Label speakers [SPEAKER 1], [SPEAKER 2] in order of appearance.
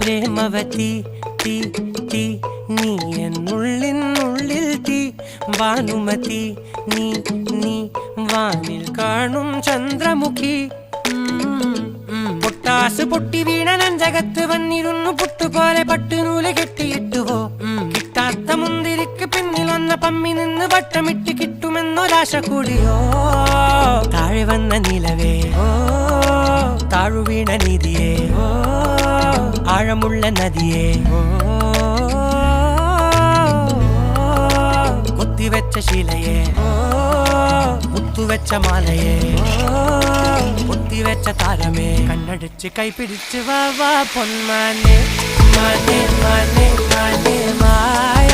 [SPEAKER 1] പ്രേമവതി തീ തീ നീ എന്നുള്ളിൽ തീ ഭാനുമതി നീ നീ വാനിൽ കാണും ചന്ദ്രമുഖി പൊട്ടാസ് പൊട്ടി വീണ നെഞ്ചകത്ത് വന്നിരുന്നു പുട്ടുപോലെ പട്ടുനൂല് കെട്ടിയിട്ടുവോ കിട്ടാത്ത മുന്തിരിക്ക് പിന്നിൽ വന്ന പമ്മി നിന്ന് വട്ടമിട്ട് കിട്ടുമെന്നൊരാശ കൂടിയോ താഴെ വന്ന നിലവേ താഴു വീണ നിധിയേ ആഴമുള്ള നദിയേ കൊത്തിവെച്ച ശിലയെ മുത്തുവെച്ച മാലയെ പൊത്തിവെച്ച താരമേ കണ്ണടിച്ച് കൈപിടിച്ച് വാ വാ പൊന്മാനെ മാനേ മാനേ മാനേ മായ